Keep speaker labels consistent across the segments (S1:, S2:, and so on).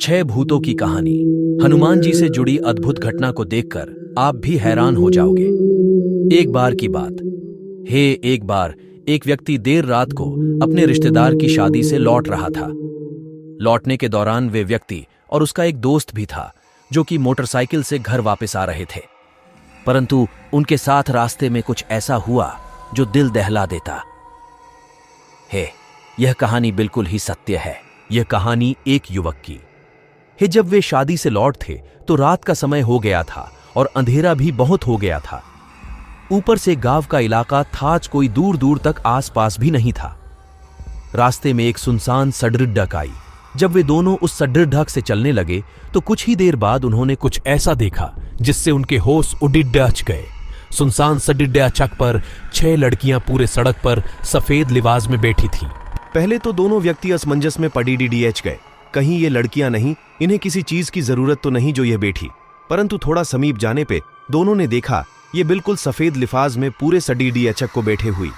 S1: 6 भूतों की कहानी। हनुमान जी से जुड़ी अद्भुत घटना को देखकर आप भी हैरान हो जाओगे। एक बार की बात। एक बार एक व्यक्ति देर रात को अपने रिश्तेदार की शादी से लौट रहा था। लौटने के दौरान वे व्यक्ति और उसका एक दोस्त भी था जो कि मोटरसाइकिल से घर वापस आ रहे थे। परंतु उनके साथ रास्ते में कुछ ऐसा हुआ जो दिल दहला देता है। यह कहानी बिल्कुल ही सत्य है। यह कहानी एक युवक की है। जब वे शादी से लौट थे तो रात का समय हो गया था और अंधेरा भी बहुत हो गया था। ऊपर से गांव का इलाका था, कोई दूर दूर तक आसपास भी नहीं था। रास्ते में एक सुनसान सड़क ढक आई। जब वे दोनों उस सड़क ढक से चलने लगे तो कुछ ही देर बाद उन्होंने कुछ ऐसा देखा जिससे उनके होश उड़िड़ गए। सुनसान सड़क चक पर 6 लड़कियां पूरे सड़क पर सफेद लिबास में बैठी थीं। पहले तो दोनों व्यक्ति असमंजस में पड़ी डीडीएच गए। कहीं ये लड़कियां नहीं, इन्हें किसी चीज की जरूरत तो नहीं जो ये बैठी। परंतु थोड़ा समीप जाने पे दोनों ने देखा ये बिल्कुल सफेद लिफाज में पूरे डीडीएचक को बैठे हुई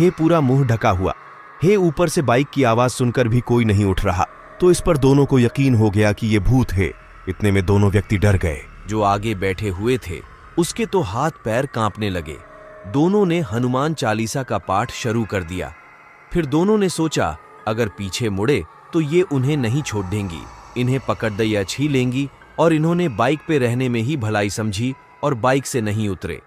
S1: है, पूरा मुंह ढका हुआ है। ऊपर से बाइक की आवाज सुनकर भी कोई नहीं उठ रहा। तो इस पर दोनों को यकीन हो गया कि ये भूत है। इतने में दोनों व्यक्ति डर गए। जो आगे बैठे हुए थे उसके तो हाथ पैर कांपने लगे। दोनों ने हनुमान चालीसा का पाठ शुरू कर दिया। फिर दोनों ने सोचा अगर पीछे मुड़े तो ये उन्हें नहीं छोड़ देंगी, इन्हें पकड़ दैया छी लेंगी। और इन्होंने बाइक पे रहने में ही भलाई समझी और बाइक से नहीं उतरे।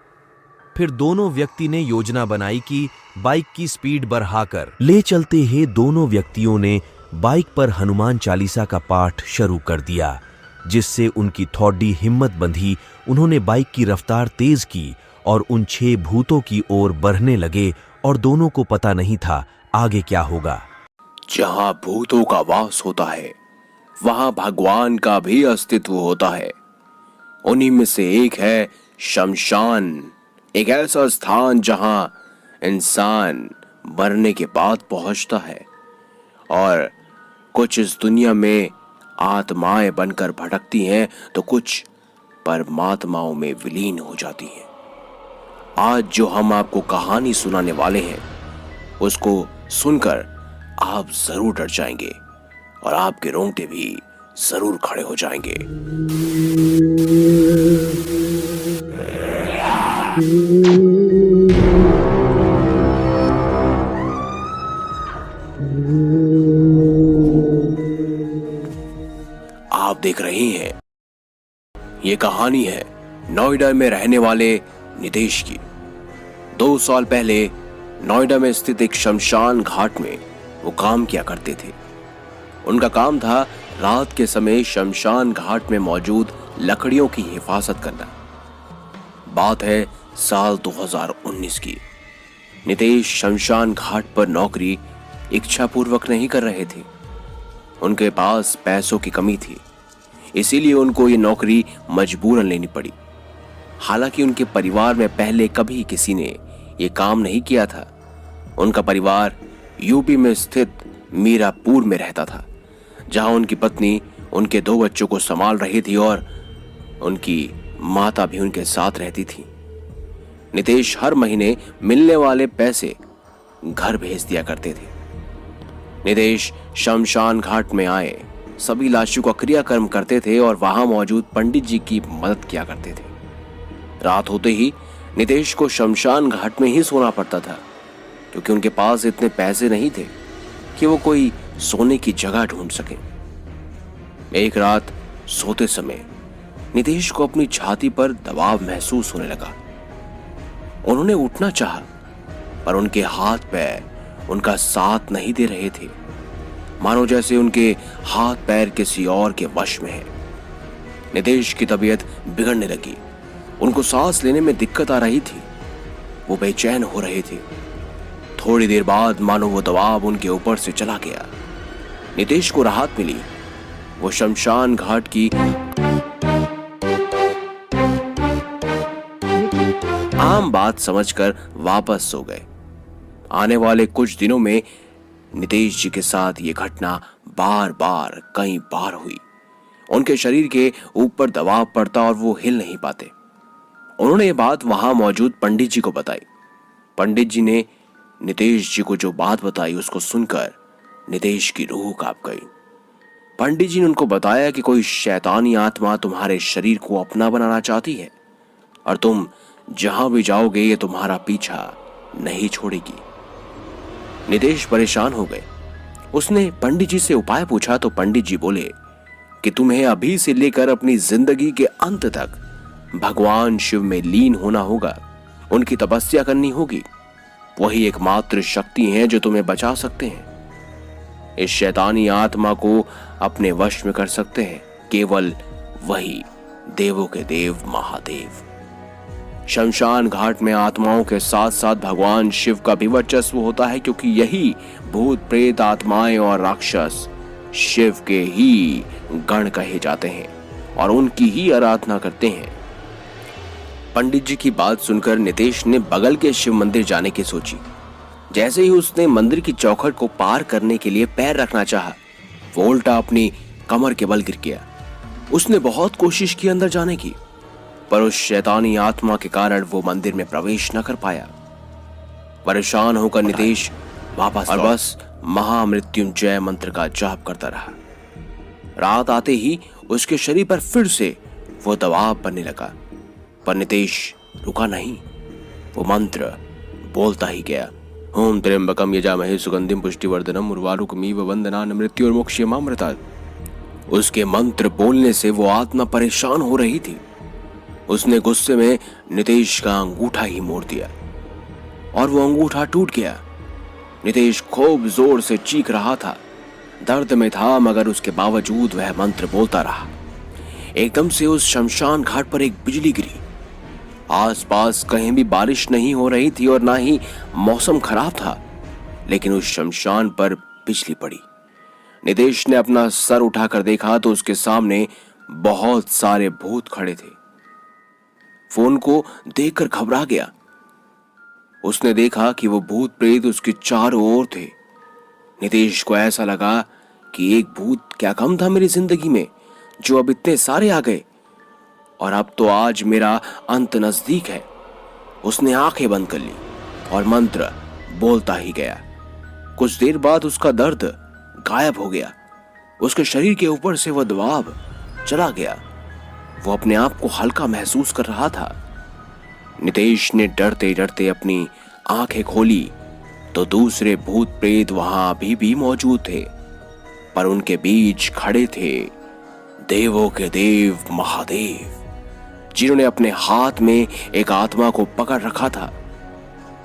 S1: फिर दोनों व्यक्ति ने योजना बनाई कि बाइक की स्पीड बढ़ाकर ले चलते हैं। दोनों व्यक्तियों ने बाइक पर हनुमान चालीसा का पाठ शुरू कर दिया, जिससे उनकी थोड़ी हिम्मत बंधी। उन्होंने बाइक की रफ्तार तेज की और उन 6 भूतों की ओर बढ़ने लगे और दोनों को पता नहीं था आगे क्या होगा।
S2: जहां भूतों का वास होता है वहां भगवान का भी अस्तित्व होता है। उन्हीं में से एक है शमशान, एक ऐसा स्थान जहां इंसान मरने के बाद पहुंचता है और कुछ इस दुनिया में आत्माएं बनकर भटकती हैं तो कुछ परमात्माओं में विलीन हो जाती हैं। आज जो हम आपको कहानी सुनाने वाले हैं उसको सुनकर आप जरूर डर जाएंगे और आपके रोंगटे भी जरूर खड़े हो जाएंगे। आप देख रहे हैं, ये कहानी है नोएडा में रहने वाले नितेश की। 2 साल पहले नोएडा में स्थित एक शमशान घाट में वो काम किया करते थे। उनका काम था रात के समय शमशान घाट में मौजूद लकड़ियों की हिफाजत करना। बात है साल 2019 की। नितेश शमशान घाट पर नौकरी इच्छापूर्वक नहीं कर रहे थे। उनके पास पैसों की कमी थी, इसीलिए उनको ये नौकरी मजबूरन लेनी पड़ी। हालांकि उनके परिवार में पहले कभी किसी ने ये काम नहीं किया था। उनका परिवार यूपी में स्थित मीरापुर में रहता था, जहां उनकी पत्नी उनके 2 बच्चों को संभाल रही थी और उनकी माता भी उनके साथ रहती थी। नितेश हर महीने मिलने वाले पैसे घर भेज दिया करते थे। नितेश शमशान घाट में आए सभी लाशों का क्रियाकर्म करते थे और वहां मौजूद पंडित जी की मदद किया करते थे। रात होते ही नितेश को शमशान घाट में ही सोना पड़ता था, क्योंकि उनके पास इतने पैसे नहीं थे कि वो कोई सोने की जगह ढूंढ सके। एक रात सोते समय नितेश को अपनी छाती पर दबाव महसूस होने लगा। उन्होंने उठना चाहा, पर उनके हाथ पैर उनका साथ नहीं दे रहे थे, मानो जैसे उनके हाथ पैर किसी और के वश में है। नितेश की तबीयत बिगड़ने लगी। उनको सांस लेने में दिक्कत आ रही थी। वो बेचैन हो रहे थे। थोड़ी देर बाद मानो वो दबाव उनके ऊपर से चला गया। नितेश को राहत मिली। वो शमशान घाट की आम बात समझकर वापस सो गए। आने वाले कुछ दिनों में नितेश जी के साथ ये घटना बार बार कई बार हुई। उनके शरीर के ऊपर दबाव पड़ता और वो हिल नहीं पाते। उन्होंने ये बात वहां मौजूद पंडित जी को बताई। पंडित जी ने नितेश जी को जो बात बताई उसको सुनकर नितेश की रूह कांप गई। पंडित जी ने उनको बताया कि कोई शैतानी आत्मा तुम्हारे शरीर को अपना बनाना चाहती है और तुम जहां भी जाओगे ये तुम्हारा पीछा नहीं छोड़ेगी। नितेश परेशान हो गए। उसने पंडित जी से उपाय पूछा तो पंडित जी बोले कि तुम्हें अभी से लेकर अपनी जिंदगी के अंत तक भगवान शिव में लीन होना होगा, उनकी तपस्या करनी होगी। वही एकमात्र शक्ति है जो तुम्हें बचा सकते हैं। इस शैतानी आत्मा को अपने वश में कर सकते हैं केवल वही, देवों के देव महादेव। शमशान घाट में आत्माओं के साथ साथ भगवान शिव का भी वर्चस्व होता है, क्योंकि यही भूत प्रेत आत्माएं और राक्षस शिव के ही गण कहे जाते हैं और उनकी ही आराधना करते हैं। पंडित जी की बात सुनकर नितेश ने बगल के शिव मंदिर जाने की सोची। जैसे ही उसने मंदिर की चौखट को पार करने के लिए पैर रखना चाहा, वो उल्टा अपनी कमर के बल गिर गया। उसने बहुत कोशिश की अंदर जाने की, पर उस शैतानी आत्मा के कारण वो मंदिर में प्रवेश न कर पाया। परेशान होकर नितेश वापस और बस महामृत्युंजय मंत्र का जाप करता रहा। रात आते ही उसके शरीर पर फिर से वो दबाव बनने लगा, पर नितेश रुका नहीं। वो मंत्र बोलता ही गया। ओम त्र्यंबकम यजामहे सुगंधिम पुष्टिवर्धनम उर्वारुकमिव वंदनान मृत्युर्मोक्षयमामृतात्। उसके मंत्र बोलने से वो आत्मा परेशान हो रही थी। उसने गुस्से में नितेश का अंगूठा ही मोड़ दिया और वो अंगूठा टूट गया। नितेश खूब जोर से चीख रहा था, दर्द में था, मगर उसके बावजूद वह मंत्र बोलता रहा। एकदम से उस शमशान घाट पर एक बिजली गिरी। आसपास कहीं भी बारिश नहीं हो रही थी और ना ही मौसम खराब था, लेकिन उस शमशान पर बिजली पड़ी। नितेश ने अपना सर उठाकर देखा तो उसके सामने बहुत सारे भूत खड़े थे। फोन को देखकर घबरा गया। उसने देखा कि वो भूत प्रेत उसके चारों ओर थे। नितेश को ऐसा लगा कि एक भूत क्या कम था मेरी जिंदगी में, जो अब इतने सारे आ गए और अब तो आज मेरा अंत नजदीक है। उसने आंखें बंद कर ली और मंत्र बोलता ही गया। कुछ देर बाद उसका दर्द गायब हो गया। उसके शरीर के ऊपर से वह दबाव चला गया। वो अपने आप को हल्का महसूस कर रहा था। नितेश ने डरते डरते अपनी आंखें खोली तो दूसरे भूत प्रेत वहां अभी भी मौजूद थे, पर उनके बीच खड़े थे देवों के देव महादेव, जिन्होंने अपने हाथ में एक आत्मा को पकड़ रखा था।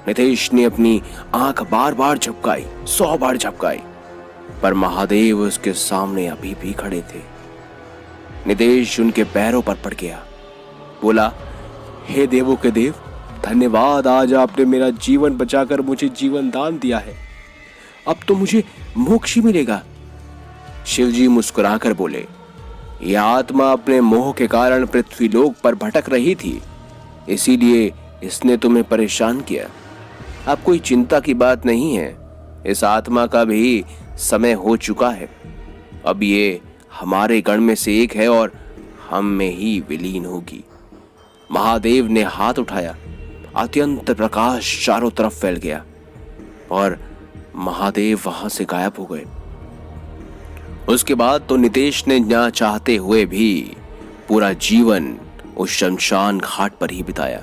S2: नितेश ने अपनी आंख बार बार झपकाई, 100 बार झपकाई, पर महादेव उसके सामने अभी भी खड़े थे। नितेश उनके पैरों पर पड़ गया, बोला, हे देवों के देव, धन्यवाद, आज आपने मेरा जीवन बचाकर मुझे जीवन दान दिया है। अब तो मुझे मोक्ष ही मिलेगा। शिवजी मुस्कुराकर बोले, यह आत्मा अपने मोह के कारण पृथ्वीलोक पर भटक रही थी, इसीलिए इसने तुम्हें परेशान किया। अब कोई चिंता की बात नहीं है, इस आत्मा का भी समय हो चुका है। अब ये हमारे गण में से एक है और हम में ही विलीन होगी। महादेव ने हाथ उठाया, अत्यंत प्रकाश चारों तरफ फैल गया और महादेव वहां से गायब हो गए। उसके बाद तो नितेश ने ना चाहते हुए भी पूरा जीवन उस शमशान घाट पर ही बिताया,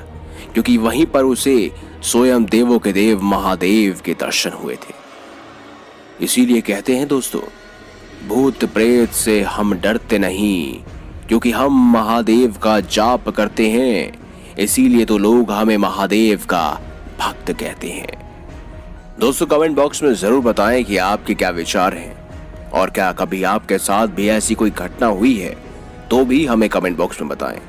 S2: क्योंकि वहीं पर उसे स्वयं देवों के देव महादेव के दर्शन हुए थे। इसीलिए कहते हैं दोस्तों, भूत प्रेत से हम डरते नहीं, क्योंकि हम महादेव का जाप करते हैं। इसीलिए तो लोग हमें महादेव का भक्त कहते हैं। दोस्तों, कमेंट बॉक्स में जरूर बताएं कि आपके क्या विचार हैं और क्या कभी आपके साथ भी ऐसी कोई घटना हुई है, तो भी हमें कमेंट बॉक्स में बताएं।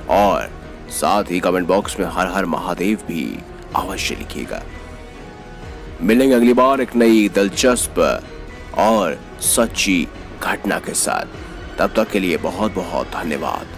S2: और साथ ही कमेंट बॉक्स में हर हर महादेव भी अवश्य लिखिएगा। मिलेंगे अगली बार एक नई दिलचस्प और सच्ची घटना के साथ। तब तक के लिए बहुत बहुत धन्यवाद।